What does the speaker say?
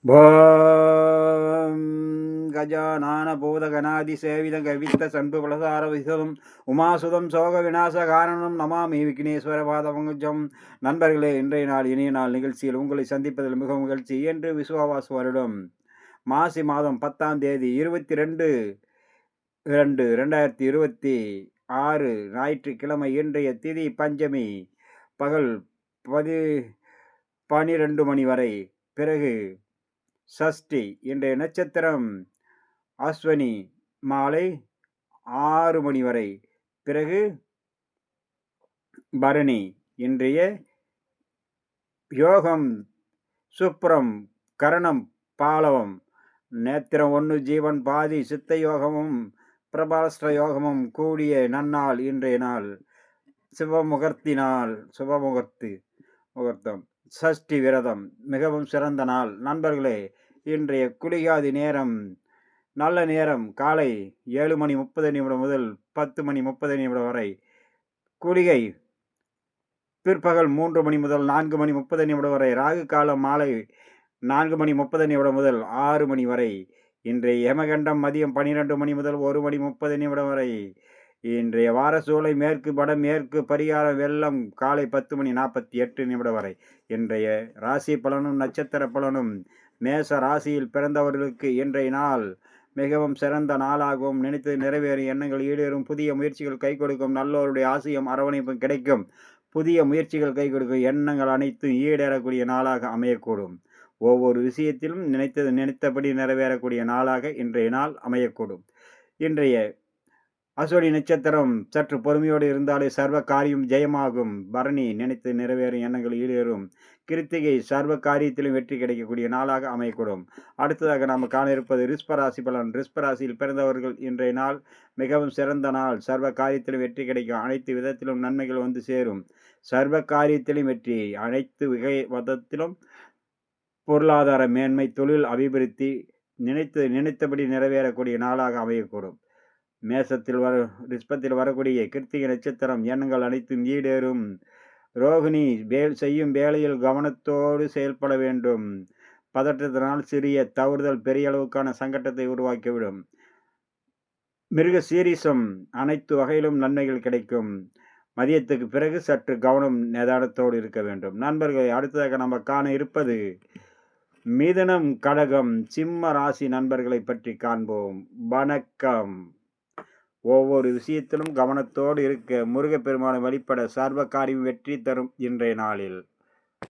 ஓம் கஜானன பூதகணாதிசேவித கவித்த சண்பு பிரசாரவிசதம் உமாசுதம் சோக விநாச காரணம் நமாமி விக்னேஸ்வர பாதபங்கஜம். நண்பர்களே, இன்றைய நாள் இனிய நாள் நிகழ்ச்சியில் உங்களை சந்திப்பதில் மிக மகிழ்ச்சி. என்று விசுவாவாசு வருடம் மாசி மாதம் 10ஆம் தேதி 22/2/2026 ஞாயிற்றுக்கிழமை. இன்றைய திதி பஞ்சமி, பகல் 12 மணி வரை. பிறகு சஷ்டி. இன்றைய நட்சத்திரம் அஸ்வினி, மாலை 6 மணி வரை. பிறகு பரணி. இன்றைய யோகம் சுப்ரம், கரணம் பாலவம். நேத்திரம் 1, ஜீவன் பாதி. சித்த யோகமும் பிரபாஸ்திர யோகமும் கூடிய நன்னாள் இன்றைய நாள். முகூர்த்தம். சஷ்டி விரதம் மிகவும் சிறந்த நாள். நண்பர்களே, இன்றைய குளிகாதி நேரம் நல்ல நேரம் காலை 7:30 முதல் 10:30 வரை. குளிகை பிற்பகல் 3 மணி முதல் 4:30 வரை. ராகு காலம் மாலை 4:30 முதல் 6 மணி வரை. இன்றைய யமகண்டம் மதியம் 12 மணி முதல் 1:30 வரை. இன்றைய வாரசூலை மேற்கு வடமேற்கு. பரிகாரம் வெள்ளம் காலை 10:48 வரை. இன்றைய ராசி பலனும் நட்சத்திர பலனும். மேச ராசியில் பிறந்தவர்களுக்கு இன்றைய நாள் மிகவும் சிறந்த நாளாகவும், நினைத்து நிறைவேறும் எண்ணங்கள் ஈடேறும், புதிய முயற்சிகள் கை கொடுக்கும், நல்லோருடைய ஆசையும் அரவணைப்பும் கிடைக்கும், புதிய முயற்சிகள் கை கொடுக்கும், எண்ணங்கள் அனைத்தும் ஈடேறக்கூடிய நாளாக அமையக்கூடும். ஒவ்வொரு விஷயத்திலும் நினைத்தபடி நிறைவேறக்கூடிய நாளாக இன்றைய நாள் அமையக்கூடும். இன்றைய அஸ்வினி நட்சத்திரம் சற்று பொறுமையோடு இருந்தாலே சர்வ காரியம் ஜெயமாகும். பரணி நினைத்து நிறைவேறும் எண்ணங்கள் ஈடேறும். கிருத்திகை சர்வ காரியத்திலும் வெற்றி கிடைக்கக்கூடிய நாளாக அமையக்கூடும். அடுத்ததாக நாம் காண இருப்பது ரிஷ்பராசி பலன். ரிஷ்பராசியில் பிறந்தவர்கள் இன்றைய நாள் மிகவும் சிறந்த நாள். சர்வ காரியத்திலும் வெற்றி கிடைக்கும். அனைத்து விதத்திலும் நன்மைகள் வந்து சேரும். சர்வ காரியத்திலும் வெற்றி. அனைத்து விதத்திலும் பொருளாதார மேன்மை, தொழில் அபிவிருத்தி, நினைத்தபடி நிறைவேறக்கூடிய நாளாக அமையக்கூடும். ரிஷ்பத்தில் வரக்கூடிய கிருத்திகை நட்சத்திரம் எண்ணங்கள் அனைத்தும் ஈடேறும். ரோகிணி செய்யும் வேலையில் கவனத்தோடு செயல்பட வேண்டும். பதற்றத்தினால் சிறிய தவறுதல் பெரிய அளவுக்கான சங்கடத்தை உருவாக்கிவிடும். மிருக சீரிசம் அனைத்து வகையிலும் நன்மைகள் கிடைக்கும். மதியத்துக்கு பிறகு சற்று கவனம் நிதானத்தோடு இருக்க வேண்டும். நண்பர்களை, அடுத்ததாக நம்ம காண இருப்பது மிதுனம், கடகம், சிம்ம ராசி நண்பர்களை பற்றி காண்போம். வணக்கம். ஒவ்வொரு விஷயத்திலும் கவனத்தோடு இருக்க, முருகப்பெருமானை வழிபட சர்வ காரியம் வெற்றி தரும் இன்றைய நாளில்.